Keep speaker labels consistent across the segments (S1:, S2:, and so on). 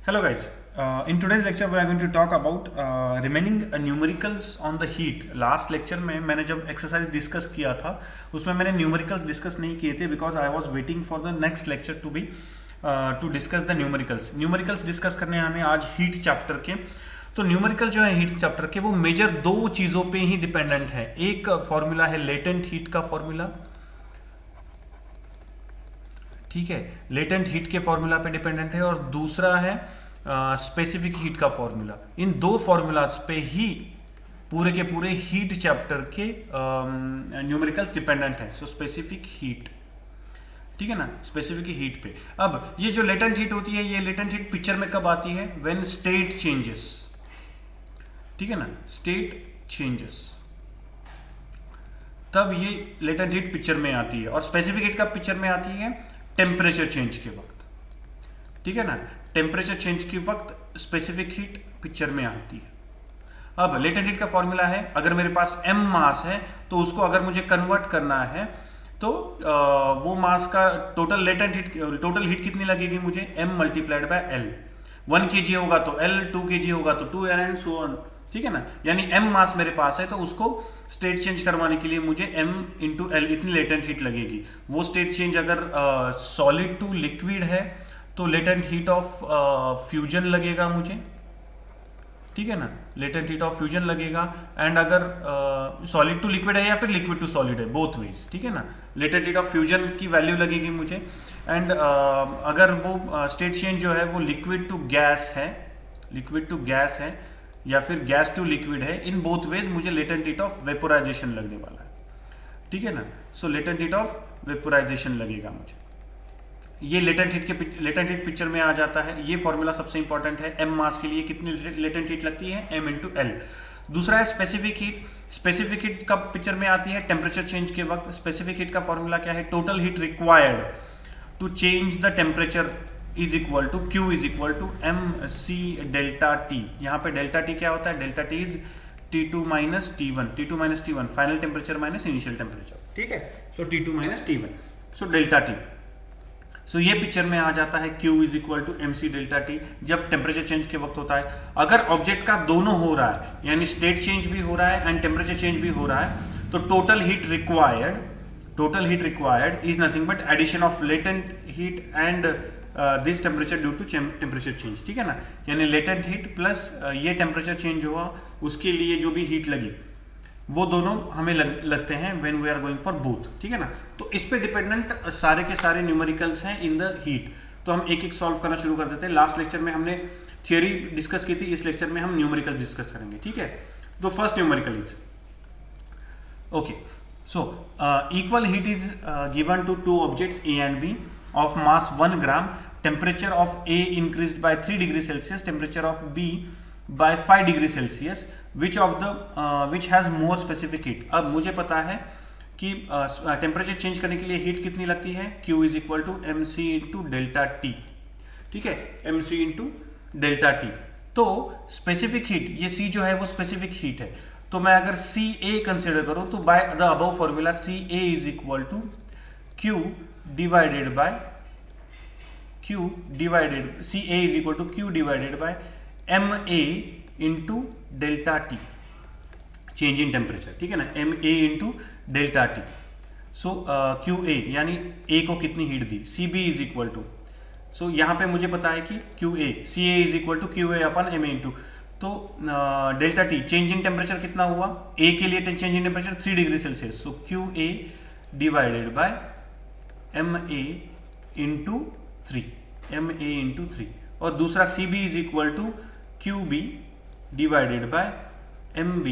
S1: Hello guys, in today's lecture we are going to talk about remaining numericals on the heat. Last lecture में मैंने जब exercise discuss किया था उसमें मैंने numericals discuss नहीं किए थे because I was waiting for the next lecture to discuss the numericals. Numericals discuss करने हमें आज heat chapter के। तो न्यूमेरिकल जो है हीट चैप्टर के वो मेजर दो चीज़ों पे ही डिपेंडेंट है। एक फॉर्मूला है लेटेंट हीट का फॉर्मूला, ठीक है, लेटेंट हीट के फॉर्मूला पे डिपेंडेंट है, और दूसरा है स्पेसिफिक हीट का फॉर्मूला। इन दो फॉर्मूलाज पे ही पूरे के पूरे हीट चैप्टर के न्यूमेरिकल्स डिपेंडेंट है। सो स्पेसिफिक हीट, ठीक है ना, स्पेसिफिक हीट पे। अब ये जो लेटेंट हीट होती है, ये लेटेंट हीट पिक्चर में कब आती है? व्हेन स्टेट चेंजेस, ठीक है ना, स्टेट चेंजेस, तब ये लेटेंट हीट पिक्चर में आती है। और स्पेसिफिक हीट कब पिक्चर में आती है? टेम्परेचर चेंज के वक्त, ठीक है ना, टेम्परेचर चेंज के वक्त स्पेसिफिक हीट पिक्चर में आती है। अब लेटेंट हीट का फॉर्मूला है, अगर मेरे पास m मास है तो उसको अगर मुझे कन्वर्ट करना है तो वो मास का total latent heat, total heat कितनी लगेगी मुझे? m multiplied by l। 1 kg होगा तो l, 2 kg होगा तो 2l एंड सो ऑन, ठीक है ना। यानी m मास मेरे पास है तो उसको स्टेट चेंज करवाने के लिए मुझे m इंटू एल इतनी लेटेंट हीट लगेगी। वो स्टेट चेंज अगर सॉलिड टू लिक्विड है तो लेटेंट हीट ऑफ फ्यूजन लगेगा मुझे, ठीक है ना, लेटेंट हीट ऑफ फ्यूजन लगेगा। एंड अगर सॉलिड टू लिक्विड है या फिर लिक्विड टू सॉलिड है, बोथ वेज, ठीक है ना, लेटेंट हीट ऑफ फ्यूजन की वैल्यू लगेगी मुझे। एंड अगर वो स्टेट चेंज जो है वो लिक्विड टू गैस है, लिक्विड टू गैस है या फिर गैस टू लिक्विड है, इन बोथ वेज मुझे लेटेंट हीट ऑफ वेपोराइजेशन लगने वाला है, ठीक है ना। सो लेटेंट हीट ऑफ वेपोराइजेशन लगेगा मुझे। ये लेटेंट हीट पिक्चर में आ जाता है। ये फॉर्मूला सबसे इंपॉर्टेंट है। m मास के लिए कितनी लेटेंट हीट लगती है? m into L. दूसरा है स्पेसिफिक हीट। स्पेसिफिक हीट कब पिक्चर में आती है? टेम्परेचर चेंज के वक्त। स्पेसिफिक हीट का फॉर्मूला क्या है? Total heat required to change the temperature is equal to Q is equal to mc delta T। यहाँ पे डेल्टा T क्या होता है? Delta T is T2 minus T1, T2 minus T1, final temperature minus initial temperature, ठीक है। So T2 minus T1, so delta T। So ये picture में आ जाता है Q is equal to mc delta T जब टेम्परेचर चेंज के वक्त होता है। अगर ऑब्जेक्ट का दोनों हो रहा है, यानी स्टेट चेंज भी हो रहा है एंड टेम्परेचर चेंज भी हो रहा है, तो total heat required is nothing but addition of latent heat and this temperature due to temperature change, ठीक है ना। यानी लेटेंट हीट प्लस ये टेम्परेचर चेंज हुआ, उसके लिए जो भी हीट लगी वो दोनों हमें लगते हैं when we are going for both, ठीक है ना। तो इस पे डिपेंडेंट सारे के सारे न्यूमेरिकल्स हैं इन द हीट। तो हम एक एक सॉल्व करना शुरू कर देते हैं। लास्ट लेक्चर में हमने थियोरी डिस्कस की थी, इस लेक्चर में हम न्यूमेरिकल डिस्कस करेंगे, ठीक है। तो first numerical is okay. So equal heat is given to two objects A and B of mass 1 gram. Temperature of A increased by 3 degree Celsius, temperature of B by 5 degree Celsius. Which has more specific heat? अब मुझे पता है कि temperature change करने के लिए heat कितनी लगती है? Q is equal to mc into delta T, ठीक है, mc इंटू डेल्टा टी। तो स्पेसिफिक हीट, ये C जो है वो स्पेसिफिक हीट है, तो मैं अगर CA कंसिडर करूं तो by the above formula CA is equal to Q divided by CA is equal to Q divided by MA into delta T, change in temperature, ठीक है ना, MA इंटू डेल्टा टी। सो QA यानी A को कितनी heat दी? CB is equal to, सो यहाँ पे मुझे पता है कि CA is equal to QA अपन MA इंटू, तो delta T change in temperature कितना हुआ? A के लिए change in temperature 3 degree Celsius, so QA divided by MA into 3, और दूसरा CB is equal to QB divided by MB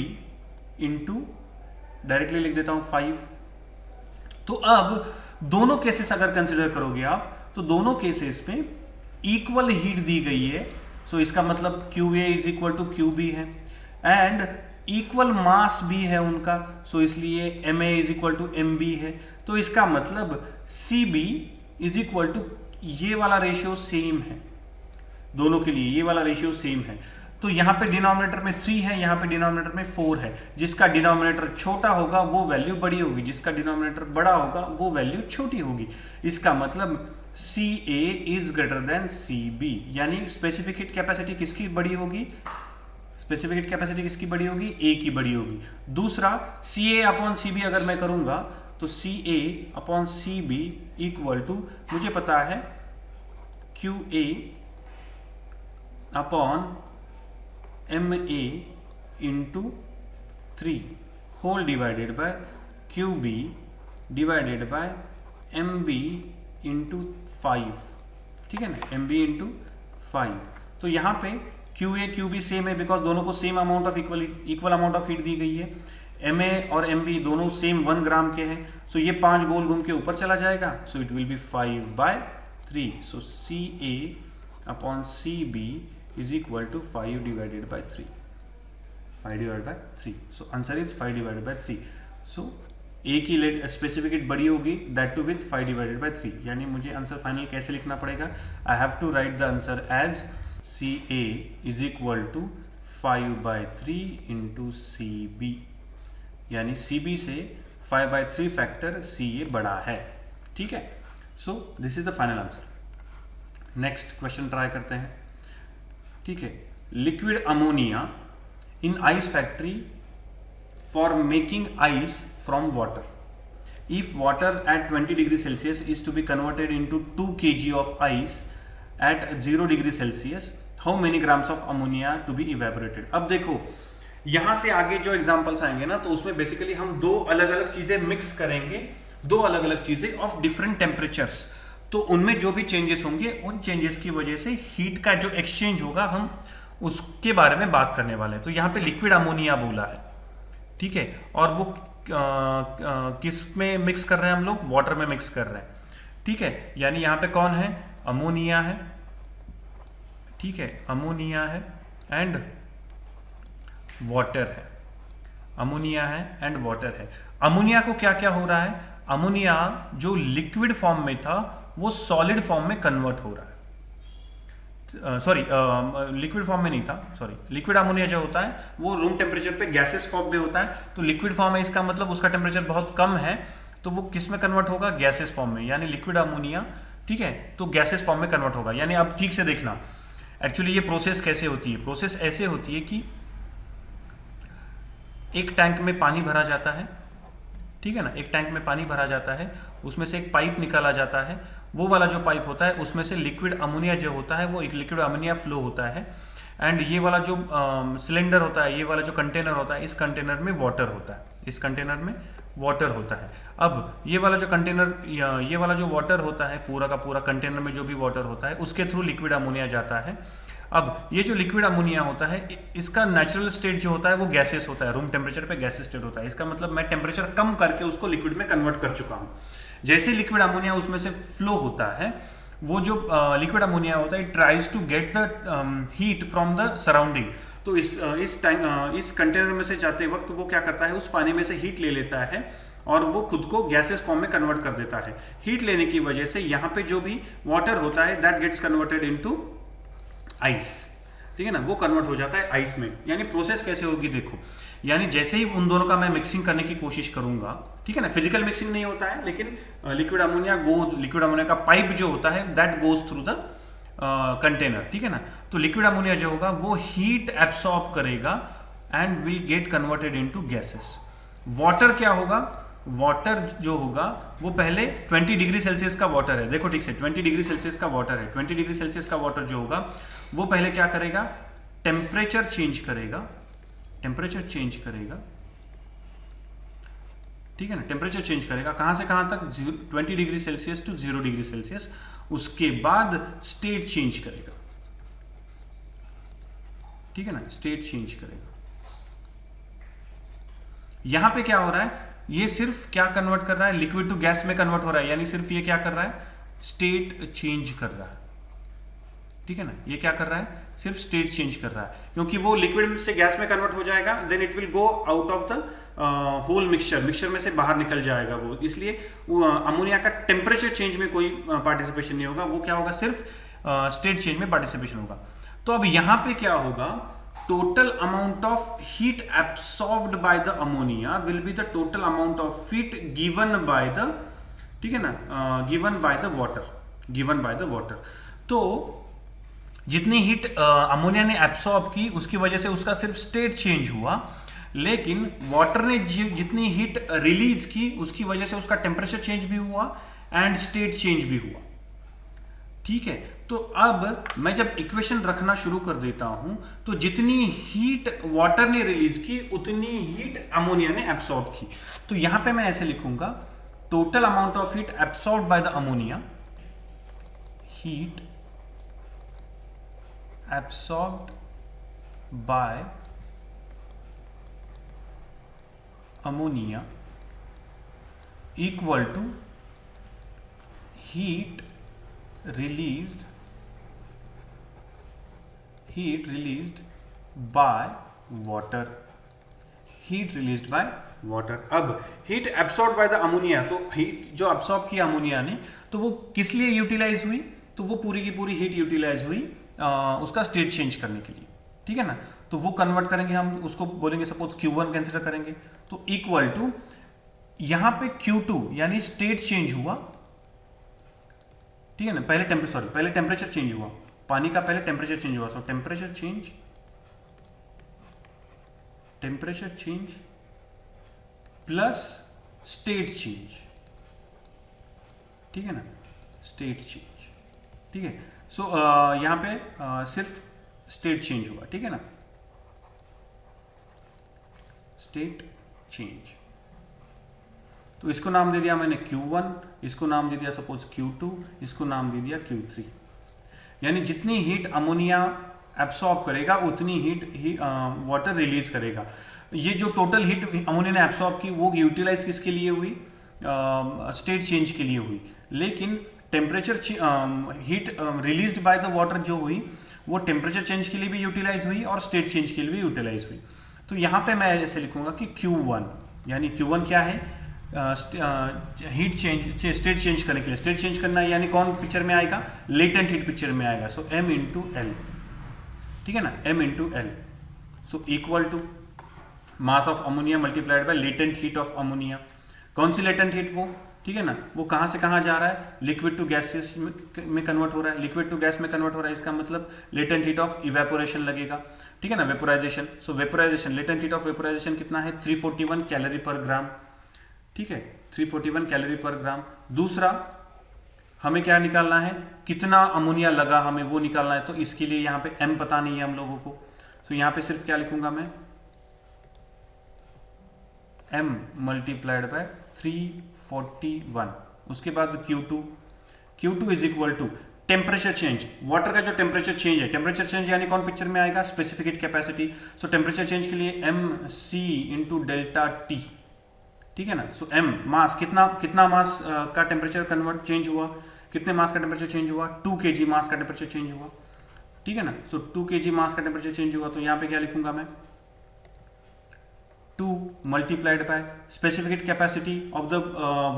S1: into, directly लिख देता हूं 5। तो अब दोनों केसेस अगर कंसिडर करोगे आप, तो दोनों केसेस में इक्वल हीट दी गई है। सो इसका मतलब QA is equal to QB है एंड इक्वल मास भी है उनका, सो इसलिए MA is equal to MB है। तो इसका मतलब CB इज इक्वल टू, ये वाला रेशियो सेम है दोनों के लिए, ये वाला रेशियो सेम है। तो यहाँ पे डिनोमिनेटर में 3 है, यहाँ पे डिनोमिनेटर में 4 है। जिसका डिनोमिनेटर छोटा होगा वो वैल्यू बड़ी होगी, जिसका डिनोमिनेटर बड़ा होगा वो वैल्यू छोटी होगी। इसका मतलब C A is greater than C B, यानी स्पेसिफिक हीट कैपेसिटी किसकी बड़ी होगी, स्पेसिफिक हीट कैपेसिटी किसकी बड़ी होगी, ए की बड़ी होगी। दूसरा सी ए अपॉन सी बी अगर मैं करूंगा तो C A upon C B equal to, मुझे पता है Q A upon M A into 3 whole divided by Q B divided by M B into 5, ठीक है ना, एम बी इंटू 5। तो यहाँ पे Q A Q B same है बिकॉज दोनों को same amount of equal amount of heat दी गई है। एम ए और एम बी दोनों सेम 1 ग्राम के हैं, सो ये 5 गोल घूम के ऊपर चला जाएगा, so it will be 5/3। So C A upon C B is equal to 5 divided by 3, 5 divided by 3। So answer is 5 divided by 3। So A की स्पेसिफिक हीट बड़ी होगी, that too with 5 divided by 3, यानी मुझे answer final कैसे लिखना पड़ेगा, I have to write the answer as C A is equal to 5/3 into C B, यानी C B से 5/3 फैक्टर सी ए बड़ा है, ठीक है। सो this is the final answer. Next question try करते हैं, ठीक है। Liquid ammonia in ice factory for making ice from water. If water at 20 degree Celsius is to be converted into 2 kg of ice at 0 degree Celsius, how many grams of ammonia to be evaporated? अब देखो यहाँ से आगे जो examples आएंगे ना, तो उसमें बेसिकली हम 2 अलग अलग चीजें मिक्स करेंगे, 2 अलग अलग चीजें ऑफ डिफरेंट टेम्परेचर्स। तो उनमें जो भी चेंजेस होंगे, उन चेंजेस की वजह से हीट का जो एक्सचेंज होगा, हम उसके बारे में बात करने वाले हैं। तो यहाँ पे लिक्विड अमोनिया बोला है, ठीक है, और वो किस में मिक्स कर रहे हैं हम लोग, वाटर में मिक्स कर रहे हैं, ठीक है। यानी यहां पे कौन है, अमोनिया है, ठीक है, अमोनिया है एंड वाटर है, अमोनिया है एंड वाटर है। अमोनिया को क्या क्या हो रहा है, अमोनिया जो लिक्विड फॉर्म में था वो सॉलिड फॉर्म में कन्वर्ट हो रहा है, सॉरी लिक्विड फॉर्म में नहीं था, सॉरी। लिक्विड अमोनिया जो होता है वो रूम टेम्परेचर पे गैसेस फॉर्म में होता है, तो लिक्विड फॉर्म है, इसका मतलब उसका टेम्परेचर बहुत कम है, तो वो किस में कन्वर्ट होगा, गैसेस फॉर्म में, यानी लिक्विड अमोनिया, ठीक है, तो गैसेस फॉर्म में कन्वर्ट होगा। यानी अब ठीक से देखना एक्चुअली ये प्रोसेस कैसे होती है। प्रोसेस ऐसे होती है कि एक टैंक में पानी भरा जाता है, ठीक है ना, एक टैंक में पानी भरा जाता है, उसमें से एक पाइप निकाला जाता है, वो वाला जो पाइप होता है उसमें से लिक्विड अमोनिया जो होता है वो एक लिक्विड अमोनिया फ्लो होता है, एंड ये वाला जो सिलेंडर होता है, ये वाला जो कंटेनर होता है, इस कंटेनर में वाटर होता है, इस कंटेनर में वाटर होता है। अब ये वाला जो कंटेनर, ये वाला जो वाटर होता है, पूरा का पूरा कंटेनर में जो भी वाटर होता है उसके थ्रू लिक्विड अमोनिया जाता है। अब ये जो लिक्विड अमोनिया होता है, इसका नेचुरल स्टेट जो होता है वो गैसेस होता है, रूम टेम्परेचर पे गैसेस स्टेट होता है। इसका मतलब मैं टेम्परेचर कम करके उसको लिक्विड में कन्वर्ट कर चुका हूँ। जैसे लिक्विड अमोनिया उसमें से फ्लो होता है, वो जो लिक्विड अमोनिया होता है, it tries to get the heat from the surrounding. तो इस कंटेनर में से जाते वक्त वो क्या करता है, उस पानी में से हीट ले लेता है और वो खुद को गैसेस फॉर्म में कन्वर्ट कर देता है। हीट लेने की वजह से यहाँ पे जो भी वाटर होता है that gets converted into ice, ठीक है ना, वो कन्वर्ट हो जाता है आइस में। यानी प्रोसेस कैसे होगी देखो, यानी जैसे ही उन दोनों का मैं मिक्सिंग करने की कोशिश करूंगा, ठीक है ना, फिजिकल मिक्सिंग नहीं होता है, लेकिन लिक्विड अमोनिया का पाइप जो होता है that goes through the container, ठीक है ना। तो लिक्विड अमोनिया जो होगा वो हीट एब्सॉर्ब करेगा and will get converted into gases. Water क्या होगा, वाटर जो होगा वो पहले 20 डिग्री सेल्सियस का वाटर है, देखो ठीक से 20 डिग्री सेल्सियस का वाटर है। 20 डिग्री सेल्सियस का वाटर जो होगा वो पहले क्या करेगा, टेम्परेचर चेंज करेगा, टेम्परेचर चेंज करेगा, ठीक है ना, टेम्परेचर चेंज करेगा कहां से कहां तक, 20 degree Celsius to 0 degree Celsius. उसके बाद स्टेट चेंज करेगा, ठीक है ना, स्टेट चेंज करेगा। यहां पे क्या हो रहा है, ये सिर्फ क्या कन्वर्ट कर रहा है, लिक्विड टू गैस में कन्वर्ट हो रहा है, यानी सिर्फ ये क्या कर रहा है, स्टेट चेंज कर रहा है, ठीक है ना, ये क्या कर रहा है, सिर्फ स्टेट चेंज कर रहा है। क्योंकि वो लिक्विड से गैस में कन्वर्ट हो जाएगा, then it will go out of the whole mixture में से बाहर निकल जाएगा वो, इसलिए अमोनिया का टेम्परेचर चेंज में कोई पार्टिसिपेशन नहीं होगा, वो क्या होगा, सिर्फ स्टेट चेंज में पार्टिसिपेशन होगा। तो अब यहां पे क्या होगा, total amount of heat absorbed by the ammonia will be the total amount of heat given by the, ठीक है ना, given by the water, given by the water. तो जितनी हीट अमोनिया ने एब्सॉर्ब की उसकी वजह से उसका सिर्फ स्टेट चेंज हुआ, लेकिन वाटर ने जितनी हीट रिलीज की उसकी वजह से उसका टेम्परेचर चेंज भी हुआ एंड स्टेट चेंज भी हुआ। ठीक है, तो अब मैं जब इक्वेशन रखना शुरू कर देता हूं तो जितनी हीट वाटर ने रिलीज की उतनी हीट अमोनिया ने एब्सॉर्ब की। तो यहां पे मैं ऐसे लिखूंगा, total amount of heat absorb by the ammonia, heat absorbed by ammonia equal to heat released by water, heat released by water। अब heat absorb by the ammonia, तो हीट जो एब्सॉर्ब की अमोनिया ने तो वो किस लिए यूटिलाइज हुई, तो वो पूरी की पूरी हीट यूटिलाइज हुई उसका स्टेट चेंज करने के लिए। ठीक है ना, तो वो कन्वर्ट करेंगे हम, उसको बोलेंगे सपोज Q1 कंसिडर करेंगे, तो इक्वल टू यहां पे Q2 यानी स्टेट चेंज हुआ। ठीक है ना, पहले टेम्परेचर चेंज हुआ, पानी का पहले टेम्परेचर चेंज हुआ। सो temperature change plus state change. ठीक है ना, स्टेट चेंज। ठीक है, सो यहां पे सिर्फ स्टेट चेंज हुआ। ठीक है ना, स्टेट चेंज। तो इसको नाम दे दिया मैंने Q1, इसको नाम दे दिया सपोज Q2, इसको नाम दे दिया Q3। यानी जितनी हीट अमोनिया एब्सॉर्ब करेगा उतनी हीट वाटर रिलीज करेगा। ये जो टोटल हीट अमोनिया ने एब्सॉर्ब की वो यूटिलाइज किसके लिए हुई, स्टेट चेंज के लिए हुई। लेकिन temperature heat released by the water जो हुई वो टेम्परेचर चेंज के लिए भी यूटिलाइज हुई और स्टेट चेंज के लिए भी यूटिलाइज हुई। तो यहाँ पे मैं ऐसे लिखूंगा कि Q1 यानी Q1 क्या है, हीट चेंज स्टेट चेंज करने के लिए, स्टेट चेंज करना यानी कौन पिक्चर में आएगा, लेटेंट हीट पिक्चर में आएगा। So M into L. ठीक है ना, M into L. So equal to mass of ammonia multiplied by latent heat of ammonia. कौन सी लेटेंट हीट वो, ठीक है ना, वो कहां से कहां जा रहा है, लिक्विड टू गैसेस में कन्वर्ट हो रहा है, लिक्विड टू गैस में कन्वर्ट हो रहा है, इसका मतलब लेटेंट हीट ऑफ इवेपोरेशन लगेगा। ठीक है ना, vaporisation. So vaporisation, latent heat of vaporisation कितना है, 341 कैलोरी पर ग्राम। ठीक है, 341 कैलोरी पर ग्राम। दूसरा हमें क्या निकालना है, कितना अमोनिया लगा हमें वो निकालना है। तो इसके लिए यहाँ पे M पता नहीं है हम लोगों को, तो यहाँ पे सिर्फ क्या लिखूंगा मैं, M मल्टीप्लाइड बाय 341। उसके बाद Q2 is equal to temperature change, water का जो टेम्परेचर चेंज है, टेम्परेचर चेंज यानी कौन पिक्चर में आएगा, specific heat capacity. So temperature change के लिए MC इंटू डेल्टा T। ठीक है ना, सो M मास, कितना मास का टेम्परेचर कन्वर्ट चेंज हुआ, कितने मास का टेम्परेचर चेंज हुआ, 2 kg मास का टेम्परेचर चेंज हुआ। ठीक है ना, सो 2 kg मास का टेम्परेचर चेंज हुआ। तो यहाँ पे क्या लिखूंगा मैं, 2 multiplied by specific heat capacity of the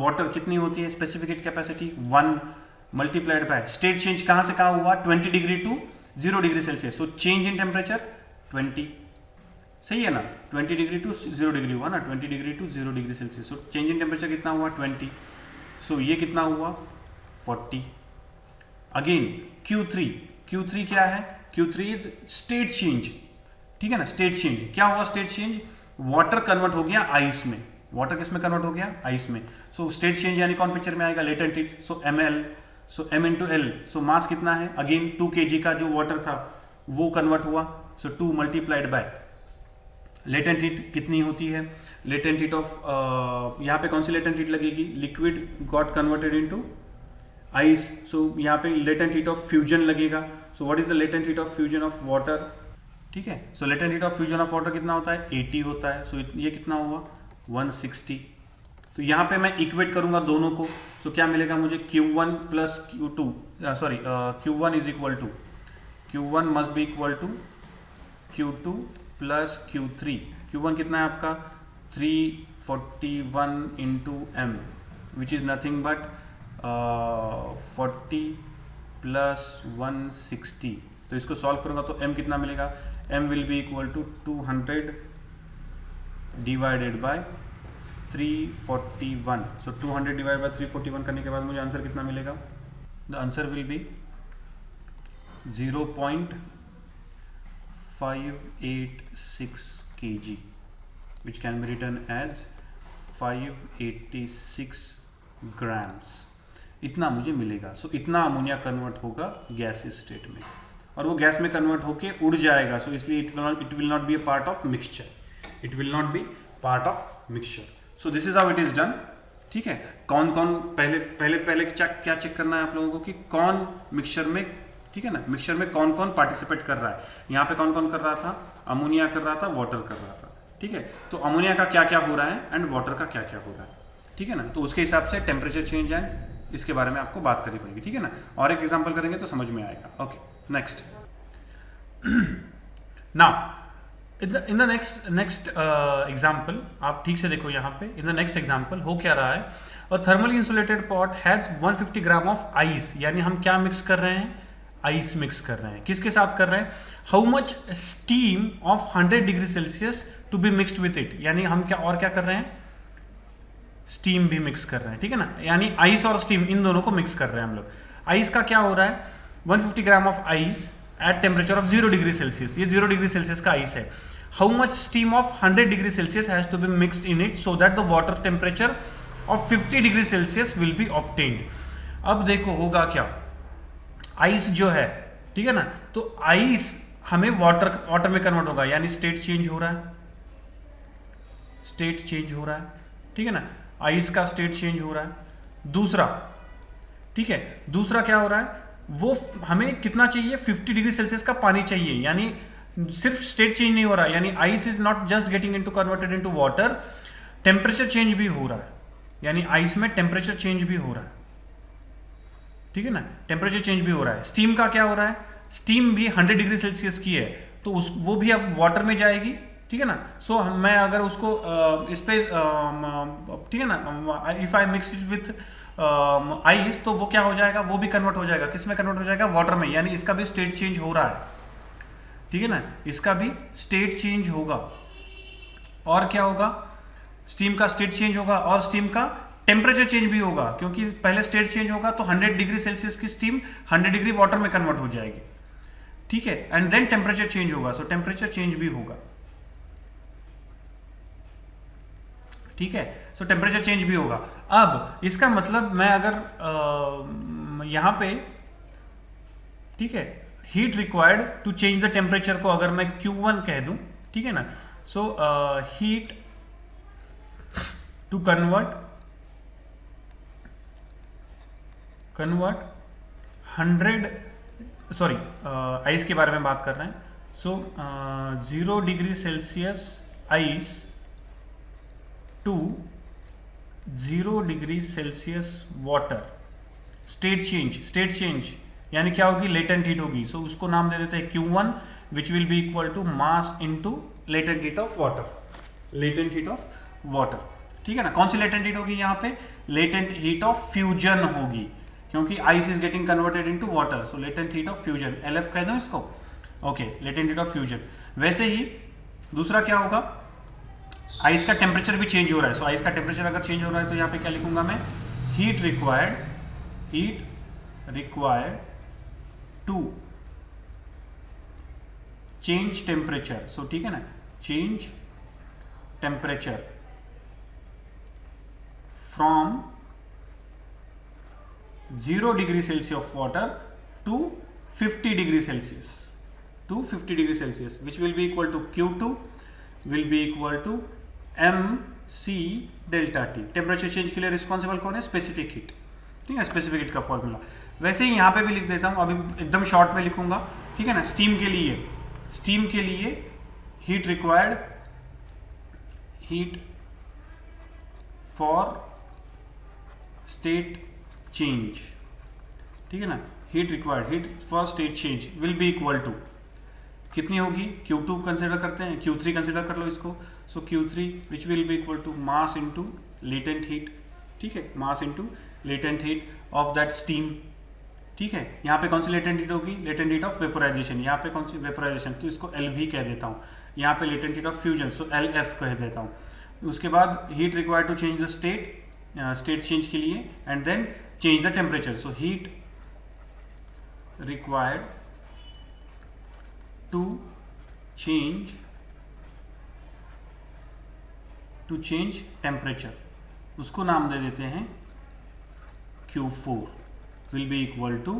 S1: water कितनी होती है, specific heat capacity 1 multiplied by state change कहां से कहां हुआ, 20 degree to 0 degree Celsius. So change in temperature 20, सही है ना, 20 डिग्री टू 0 डिग्री हुआ ना, 20 degree to 0 degree Celsius. So change in temperature कितना हुआ, 20। सो ये कितना हुआ, 40। अगेन Q3 क्या है, Q3 इज स्टेट चेंज। ठीक है ना, स्टेट चेंज क्या हुआ, स्टेट चेंज, वाटर कन्वर्ट हो गया आइस में। वाटर किस में कन्वर्ट हो गया, आइस में। सो स्टेट चेंज यानी कौन पिक्चर में आएगा, लेटेंट हीट। सो ML, सो M इंटू एल। सो मास कितना है, अगेन 2 kg का जो वाटर था वो कन्वर्ट हुआ। So 2 multiplied by latent heat कितनी होती है, लेटेंट हीट ऑफ यहाँ पे कौन सी लेटेंट हीट लगेगी, liquid got converted into ice. So यहाँ पे लेटेंट हीट ऑफ फ्यूजन लगेगा। So what is the latent heat of fusion of water. ठीक है, so latent heat of fusion of water कितना होता है, 80 होता है। सो ये कितना हुआ, 160। तो यहाँ पे मैं इक्वेट करूंगा दोनों को। सो क्या मिलेगा मुझे, Q1 plus Q2, sorry Q1 is equal to, Q1 must be equal to Q2 plus Q3। Q1 कितना है आपका, 341 into M, which is nothing but 40 plus 160। तो इसको सॉल्व करूंगा तो M कितना मिलेगा, M will be equal to 200 divided by 341। So 200 divide by 341 करने के बाद मुझे आंसर कितना मिलेगा, the answer will be 0.586 kg, which can be written as 586 grams. इतना मुझे मिलेगा. सो इतना अमोनिया कन्वर्ट होगा गैस स्टेट में, और वो गैस में कन्वर्ट होके उड़ जाएगा. सो इसलिए it will not be a part of mixture. It will not be part of mixture. So this is how it is done. ठीक है. कौन कौन पहले क्या चेक करना है आप लोगों को कि कौन मिक्सचर में, ठीक है ना, मिक्सचर में कौन कौन पार्टिसिपेट कर रहा है. यहाँ पे कौन कौन कर रहा था? अमोनिया कर रहा था, वाटर कर रहा था. ठीक है. तो अमोनिया का क्या क्या हो रहा है एंड वाटर का क्या क्या हो रहा है. ठीक है ना. तो उसके हिसाब से टेम्परेचर चेंज एंड इसके बारे में आपको बात करनी पड़ेगी. ठीक है ना. और एक एग्जांपल करेंगे तो समझ में आएगा. Okay, next. Now in the next example आप ठीक से देखो. यहाँ पे इन द नेक्स्ट एग्जांपल हो क्या रहा है? A thermally insulated pot has 150 gram of ice. यानी हम क्या मिक्स कर रहे हैं? आइस मिक्स कर रहे हैं. किसके साथ कर रहे हैं? How much steam of 100 degree Celsius to be mixed with it. यानी हम क्या और क्या कर रहे हैं? स्टीम भी मिक्स कर रहे हैं. ठीक है ना. यानी आइस और स्टीम इन दोनों को मिक्स कर रहे हैं हम लोग. आइस का क्या हो रहा है? 150 gram of ice at temperature of 0 degree Celsius. ये 0 डिग्री सेल्सियस का आइस है. How much steam of 100 degree Celsius has to be mixed in it so that the water temperature of 50 degree Celsius will be obtained. अब देखो होगा क्या. Ice जो है, ठीक है ना, तो आइस हमें वाटर में कन्वर्ट होगा. यानी स्टेट चेंज हो रहा है. स्टेट चेंज हो रहा है. ठीक है ना. आइस का स्टेट चेंज हो रहा है. दूसरा, ठीक है, दूसरा क्या हो रहा है? वो हमें कितना चाहिए? 50 डिग्री सेल्सियस का पानी चाहिए. यानी सिर्फ स्टेट चेंज नहीं हो रहा. यानी ice is not just getting into converted into water, temperature change भी हो रहा है. यानी आइस में टेम्परेचर चेंज भी हो रहा है. ठीक है ना. टेम्परेचर चेंज भी हो रहा है. स्टीम का क्या हो रहा है? स्टीम भी 100 डिग्री सेल्सियस की है, तो वो भी अब वाटर में जाएगी. ठीक है ना. सो मैं अगर उसको इस पे, ठीक है ना, if I mix it with ice, तो वो क्या हो जाएगा? वो भी कन्वर्ट हो जाएगा. किस में कन्वर्ट हो जाएगा? वाटर में. यानी इसका भी स्टेट चेंज हो रहा है. ठीक है ना. इसका भी स्टेट चेंज होगा. और क्या होगा? स्टीम का स्टेट चेंज होगा और स्टीम का टेम्परेचर चेंज भी होगा, क्योंकि पहले स्टेट चेंज होगा तो 100 डिग्री सेल्सियस की स्टीम 100 डिग्री वाटर में कन्वर्ट हो जाएगी. ठीक है. एंड देन टेम्परेचर चेंज होगा. सो टेम्परेचर चेंज भी होगा. ठीक है. सो टेम्परेचर चेंज भी होगा. अब इसका मतलब मैं अगर यहां पे, ठीक है, heat required to change the temperature को अगर मैं Q1 कह दूं, ठीक है ना. So heat to convert 100, sorry, ice के बारे में बात कर रहे हैं. So 0 degree Celsius ice to 0 degree Celsius water. State change यानी क्या होगी? लेटेंट हीट होगी. सो उसको नाम दे देते हैं Q1, which will be equal to mass into latent heat of water. Latent heat of water. ठीक है ना. कौन सी लेटेंट हीट होगी यहाँ पे? लेटेंट हीट ऑफ फ्यूजन होगी, क्योंकि ice is getting converted into water. So latent heat of fusion, LF कह दो इसको. Okay, latent heat of fusion. वैसे ही दूसरा क्या होगा? आइस का टेम्परेचर भी चेंज हो रहा है. सो आइस का टेम्परेचर अगर चेंज हो रहा है तो यहाँ पे क्या लिखूंगा मैं? Heat required to change temperature. So ठीक है ना, change temperature from 0 degree Celsius of water to 50 degree Celsius, which will be equal to Q2 will be equal to MC delta T. Temperature change के लिए responsible कौन है? Specific heat. ठीक है, specific heat का फॉर्मूला. वैसे ही यहाँ पे भी लिख देता हूँ, अभी एकदम शॉर्ट में लिखूंगा. ठीक है ना. स्टीम के लिए heat required, heat for state change. ठीक है ना. Heat required, heat for state change will be equal to कितनी होगी? Q2 कंसिडर करते हैं, Q3 कंसिडर कर लो इसको. So Q3 which will be equal to mass into latent heat. ठीक है, mass into latent heat of that steam. ठीक है. यहाँ पे कौन सी लेटेंट हीट होगी? Latent heat of vaporisation. यहाँ पे कौन सी? वेपोराइजेशन. तो इसको LV कह देता हूँ. यहाँ पे latent heat of fusion, so LF कह देता हूँ. उसके बाद heat required to change the state change के लिए, and then change the temperature. So heat required to change temperature, उसको नाम दे देते हैं Q4 will be equal to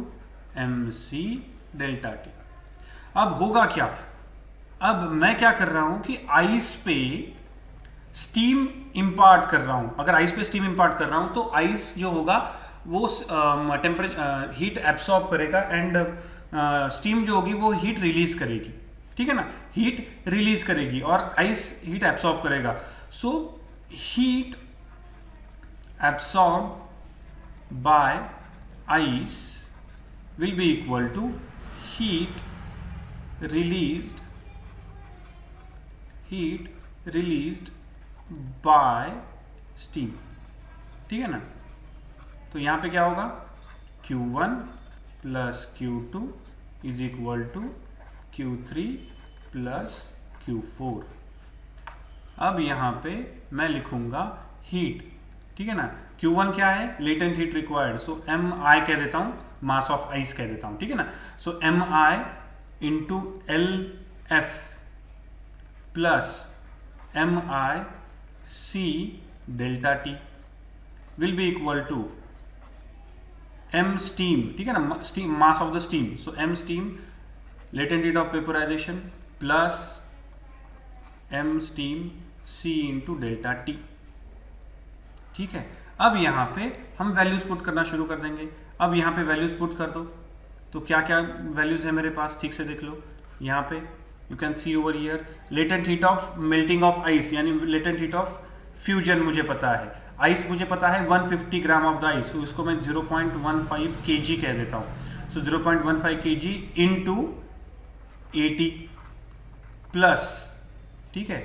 S1: mc delta T. अब होगा क्या, अब मैं क्या कर रहा हूं कि आइस पे स्टीम इंपार्ट कर रहा हूं। अगर आइस पे स्टीम इंपार्ट कर रहा हूं तो आइस जो होगा वो टेम्परेचर हीट एब्सॉर्ब करेगा एंड स्टीम जो होगी वो हीट रिलीज करेगी, ठीक है ना, हीट रिलीज करेगी और आइस हीट एब्सॉर्ब करेगा। So heat absorb bye ice will be equal to heat released by steam, ठीक है ना। तो यहां पे क्या होगा, Q1 plus Q2 is equal to Q3 plus Q4। अब यहां पे मैं लिखूंगा हीट, ठीक है ना। Q1 क्या है, लेटेंट हीट रिक्वायर्ड, सो mi कह देता हूं, मास ऑफ आइस कह देता हूं, ठीक है ना। So mi into LF plus mi C delta T will be equal to m steam, ठीक है ना, steam mass of the steam, so m steam latent heat of vaporisation plus m steam C into delta T, ठीक है। अब यहां पे हम values put करना शुरू कर देंगे। अब यहां पे वैल्यूज पुट कर दो, तो क्या क्या वैल्यूज है मेरे पास, ठीक से देख लो। यहां पे you can see over here latent heat of melting of ice, यानी लेटेंट हीट ऑफ फ्यूजन मुझे पता है, आइस मुझे पता है 150 ग्राम ऑफ द आइस, तो इसको मैं 0.15 kg कह देता हूं। सो 0.15 kg इंटू 80 प्लस, ठीक है,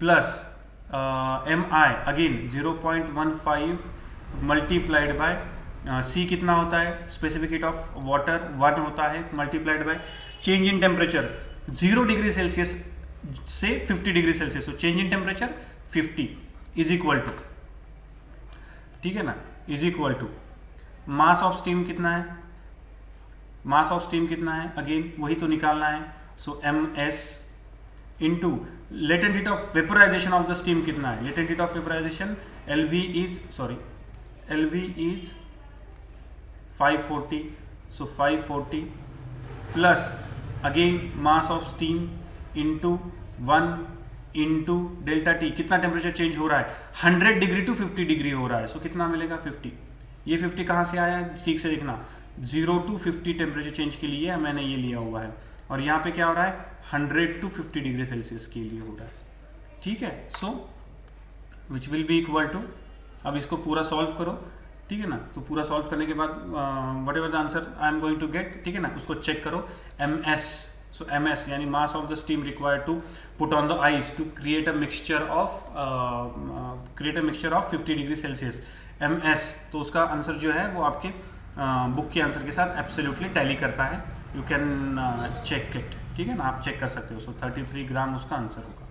S1: plus mi again 0.15 multiplied by C कितना होता है, स्पेसिफिक हीट ऑफ वाटर 1 होता है, multiplied by change in temperature 0 degree Celsius से 50 डिग्री सेल्सियस, तो change in temperature 50 is equal to, ठीक है ना, is equal to mass of steam कितना है, मास ऑफ स्टीम कितना है, अगेन वही तो निकालना है। सो ms into latent heat of vaporisation of the steam कितना है, latent heat of vaporisation LV is 540, so 540 plus again mass of steam into 1 into delta T, कितना टेम्परेचर चेंज हो रहा है, 100 डिग्री टू 50 डिग्री हो रहा है, सो कितना मिलेगा 50। ये 50 कहाँ से आया, ठीक से देखना, 0 टू 50 टेम्परेचर चेंज के लिए मैंने ये लिया हुआ है, और यहाँ पे क्या हो रहा है 100 टू 50 डिग्री सेल्सियस के लिए हो रहा है, ठीक है। So which will be equal to, अब इसको पूरा सॉल्व करो, ठीक है ना, तो पूरा सॉल्व करने के बाद whatever the answer I am going to get, ठीक है ना, उसको चेक करो। ms, सो ms यानी mass of the steam required to put on the ice to create a mixture of 50 degree Celsius, ms, तो उसका answer जो है वो आपके बुक के आंसर के साथ एब्सोल्युटली टैली करता है, यू कैन चेक इट, ठीक है ना, आप चेक कर सकते हो। सो 33 ग्राम उसका आंसर होगा,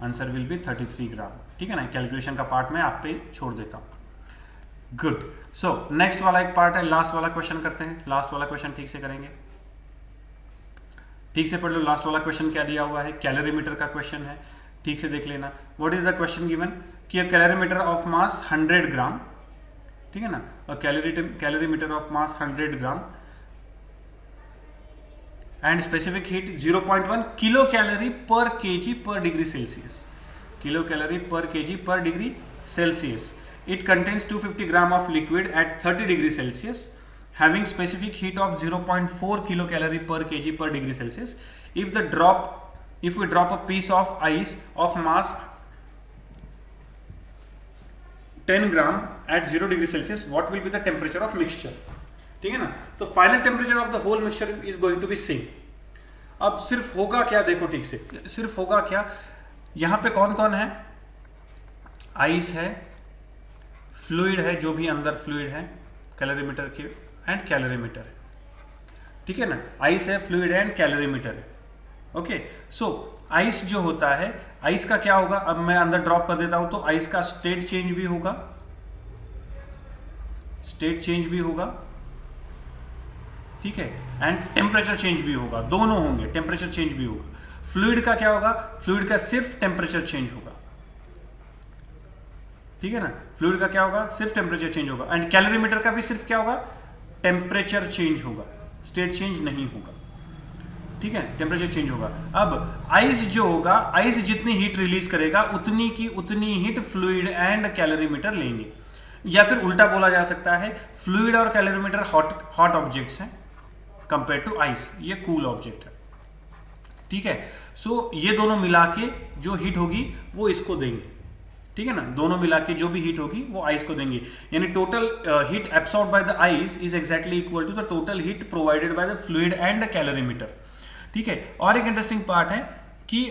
S1: आंसर विल बी 33 ग्राम, ठीक है ना। कैलकुलेशन का पार्ट मैं आप पे छोड़ देता हूँ। गुड, सो नेक्स्ट वाला एक पार्ट है, लास्ट वाला क्वेश्चन करते हैं। लास्ट वाला क्वेश्चन ठीक से करेंगे, ठीक से पढ़ लो। लास्ट वाला क्वेश्चन क्या दिया हुआ है, कैलोरीमीटर का क्वेश्चन है, ठीक से देख लेना। What is the question given कि कैलोरीमीटर ऑफ मास 100 ग्राम, ठीक है ना, calorimeter of mass 100 gram and specific heat 0.1 kilo calorie पर केजी पर डिग्री सेल्सियस, किलो कैलोरी पर केजी पर degree Celsius. It contains 250 gram of liquid at 30 degree Celsius having specific heat of 0.4 kilocalorie per kg per degree Celsius. If we drop a piece of ice of mass 10 gram at 0 degree Celsius, what will be the temperature of mixture? ठीक है ना, तो final temperature of the whole mixture is going to be same. अब सिर्फ होगा क्या, देखो ठीक से, सिर्फ होगा क्या, यहां पे कौन कौन है, आइस है, फ्लूइड है, जो भी अंदर फ्लूइड है कैलोरीमीटर के, एंड कैलोरीमीटर है, ठीक है ना, आइस है, फ्लूइड है एंड कैलोरीमीटर है। ओके, सो आइस जो होता है, आइस का क्या होगा, अब मैं अंदर ड्रॉप कर देता हूं तो आइस का स्टेट चेंज भी होगा, स्टेट चेंज भी होगा, ठीक है, एंड टेम्परेचर चेंज भी होगा, दोनों होंगे, टेम्परेचर चेंज भी होगा। फ्लूइड का क्या होगा, फ्लूइड का सिर्फ टेम्परेचर चेंज होगा, ठीक है ना, फ्लूइड का क्या होगा, सिर्फ टेम्परेचर चेंज होगा। एंड कैलोरीमीटर का भी सिर्फ क्या होगा, टेम्परेचर चेंज होगा, स्टेट चेंज नहीं होगा, ठीक है, टेम्परेचर चेंज होगा। अब आइस जो होगा, आइस जितनी हीट रिलीज करेगा उतनी की उतनी हीट फ्लूइड एंड कैलोरीमीटर लेंगे, या फिर उल्टा बोला जा सकता है, फ्लूइड और कैलोरीमीटर हॉट ऑब्जेक्ट्स हैं कंपेयर टू आइस, ये कूल ऑब्जेक्ट है, ठीक है। सो ये दोनों मिला के जो हीट होगी वो इसको देंगे, ठीक है ना, दोनों मिला के जो भी हीट होगी वो आइस को देंगे, यानी total heat absorb by the ice is exactly equal to the total heat provided by the fluid and calorimeter, ठीक है। और एक इंटरेस्टिंग पार्ट है कि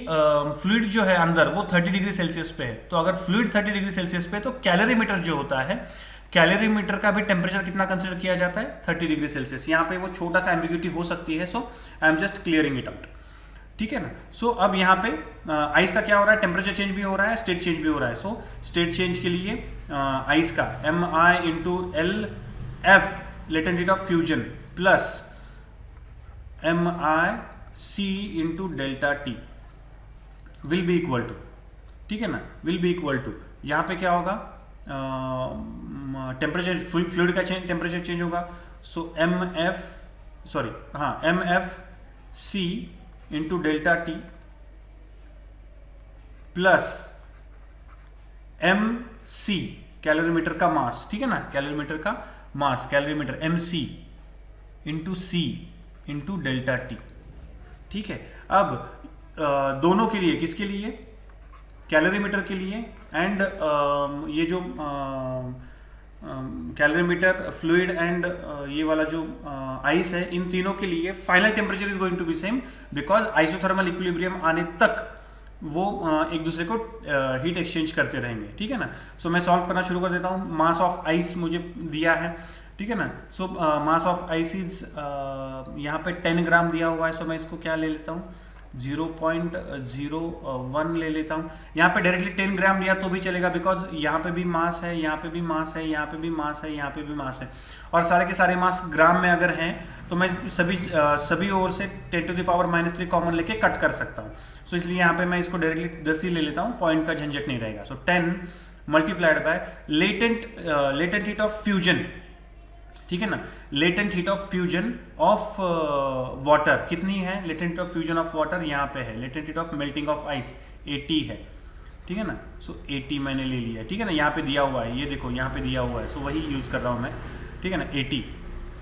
S1: फ्लूइड जो है अंदर वो 30 डिग्री सेल्सियस पे है, तो अगर फ्लूइड 30 डिग्री सेल्सियस पे है तो कैलोरीमीटर जो होता है, कैलोरीमीटर का भी टेम्परेचर कितना कंसिडर किया जाता है, 30 डिग्री सेल्सियस। यहाँ पे वो छोटा सा एम्बिग्यूटी हो सकती है, so I am just clearing it out, ठीक है ना। सो अब यहाँ पे आइस का क्या हो रहा है, टेम्परेचर चेंज भी हो रहा है, स्टेट चेंज भी हो रहा है। सो स्टेट चेंज के लिए आइस का Mi into L F latent heat of fusion plus MIC into delta T will be equal to, ठीक है ना, विल बी इक्वल टू, यहाँ पे क्या होगा, टेम्परेचर फ्लूइड का टेम्परेचर चेंज होगा, so MFC into delta T plus MC calorimeter का मास, ठीक है ना, कैलोरीमीटर का mass, calorimeter MC into C into delta T, ठीक है। अब दोनों के लिए, किसके लिए, कैलोरीमीटर के लिए एंड ये जो कैलोरीमीटर, फ्लूइड एंड ये वाला जो आइस है, इन तीनों के लिए final temperature is going to be same, because isothermal equilibrium आने तक वो एक दूसरे को हीट एक्सचेंज करते रहेंगे, ठीक है ना। सो मैं सॉल्व करना शुरू कर देता हूँ। मास ऑफ आइस मुझे दिया है, ठीक है ना। सो मास ऑफ आइस इज यहाँ पे 10 ग्राम दिया हुआ है, सो मैं इसको क्या ले लेता हूँ, 0.01 ले लेता हूँ। यहाँ पे डायरेक्टली 10 ग्राम लिया तो भी चलेगा, बिकॉज यहाँ पे भी मास है, यहाँ पे भी मास है, यहाँ पे भी मास है, यहाँ पे भी मास है, और सारे के सारे मास ग्राम में अगर हैं तो मैं सभी ओर से 10⁻³ कॉमन लेके कट कर सकता हूँ। सो इसलिए यहाँ पे मैं इसको डायरेक्टली 10 ही ले लेता हूँ, पॉइंट का झंझट नहीं रहेगा। सो 10 multiplied by latent heat of fusion, ठीक है ना, latent heat of fusion of water कितनी है, latent heat of fusion of water यहाँ पे है, latent heat of melting of ice 80 है, ठीक है ना। सो 80 मैंने ले लिया है, ठीक है ना, यहाँ पे दिया हुआ है, ये देखो यहाँ पे दिया हुआ है, सो वही यूज कर रहा हूँ मैं, ठीक है ना। 80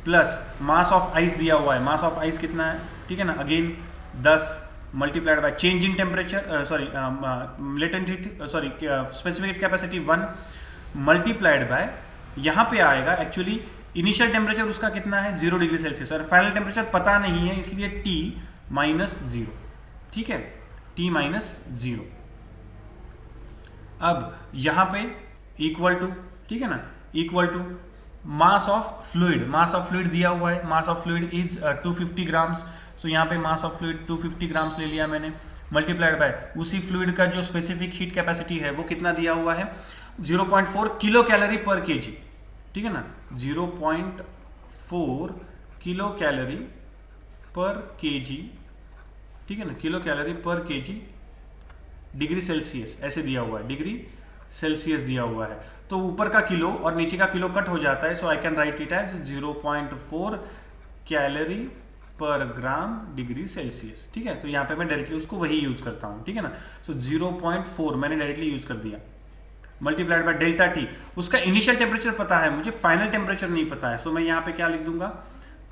S1: प्लस मास ऑफ आइस दिया हुआ है, मास ऑफ आइस कितना है, ठीक है ना, again 10 multiplied by change in temperature, latent heat, specific heat capacity 1 multiplied bye, यहाँ पे आएगा एक्चुअली इनिशियल टेम्परेचर उसका कितना है, 0 डिग्री सेल्सियस, और फाइनल टेम्परेचर पता नहीं है, इसलिए T-0, ठीक है, T-0। अब यहाँ पे इक्वल टू, ठीक है ना, equal to mass of fluid, mass of fluid दिया हुआ है, mass of fluid is 250 grams, so यहाँ पे मास ऑफ फ्लूइड 250 ग्राम्स ले लिया मैंने, मल्टीप्लाइड बाय उसी फ्लूइड का जो स्पेसिफिक हीट कैपेसिटी है वो कितना दिया हुआ है, 0.4 किलो कैलोरी पर केजी, ठीक है ना, 0.4 किलो कैलोरी पर केजी, ठीक है ना, किलो कैलोरी पर केजी डिग्री सेल्सियस ऐसे दिया हुआ है, डिग्री सेल्सियस दिया हुआ है, तो ऊपर का किलो और नीचे का किलो कट हो जाता है, so I can write it as 0.4 calorie per gram degree Celsius, ठीक है। तो यहाँ पे मैं डायरेक्टली उसको वही यूज करता हूँ, ठीक है ना। सो 0.4 मैंने डायरेक्टली यूज कर दिया, मल्टीप्लाइड बाय डेल्टा टी, उसका इनिशियल टेम्परेचर पता है मुझे, फाइनल टेम्परेचर नहीं पता है, सो मैं यहाँ पे क्या लिख दूंगा,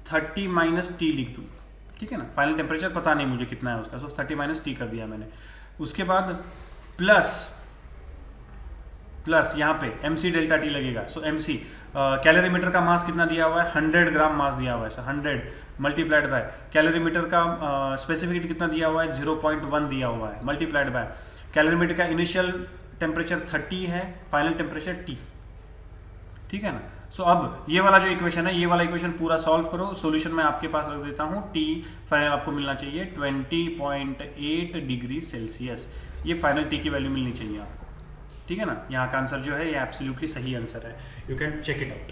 S1: 30 - T लिख दूंगा, ठीक है ना। फाइनल टेम्परेचर पता नहीं मुझे कितना है उसका, सो 30 - T कर दिया मैंने। उसके बाद प्लस यहाँ पे MC डेल्टा टी लगेगा, सो MC कैलोरीमीटर का मास कितना दिया हुआ है, 100 ग्राम मास दिया हुआ है, सो 100 मल्टीप्लाइड बाय कैलोरीमीटर का स्पेसिफिक हीट कितना दिया हुआ है, 0.1 दिया हुआ है, मल्टीप्लाइड बाय कैलोरीमीटर का इनिशियल टेम्परेचर 30 है, फाइनल टेम्परेचर T, ठीक है ना। सो अब ये वाला जो इक्वेशन है, ये वाला इक्वेशन पूरा सॉल्व करो, सॉल्यूशन मैं आपके पास रख देता हूँ, T फाइनल आपको मिलना चाहिए 20.8 डिग्री सेल्सियस, ये फाइनल T की वैल्यू मिलनी चाहिए आपको, ठीक है ना। यहाँ का आंसर जो है ये एब्सोल्युटली सही आंसर है, you can check it out.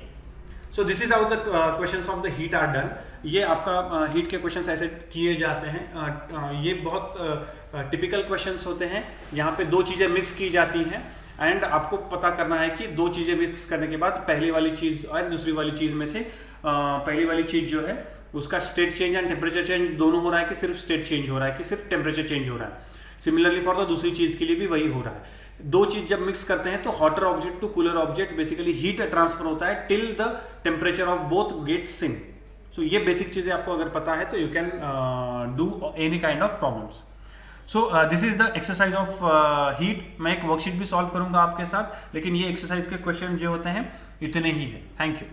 S1: So this is how the questions of the heat are done. ये आपका हीट के क्वेश्चंस ऐसे किए जाते हैं। ये बहुत टिपिकल क्वेश्चंस होते हैं। यहाँ पे दो चीज़ें मिक्स की जाती हैं एंड आपको पता करना है कि दो चीज़ें मिक्स करने के बाद पहली वाली चीज़ और दूसरी वाली चीज़ में से पहली वाली चीज़ जो है उसका state change and temperature change दोनों हो रहा है कि सिर्फ स्टेट चेंज हो रहा है कि सिर्फ टेम्परेचर चेंज हो रहा है। सिमिलरली फॉर द दूसरी चीज़ के लिए भी वही हो रहा है। दो चीज जब मिक्स करते हैं तो hotter object to cooler object basically heat transfer होता है till the temperature of both gets same. So ये बेसिक चीजें आपको अगर पता है तो you can do any kind of problems. So this is the exercise of heat. मैं एक वर्कशीट भी सॉल्व करूंगा आपके साथ, लेकिन ये एक्सरसाइज के क्वेश्चन जो होते हैं इतने ही है। Thank you.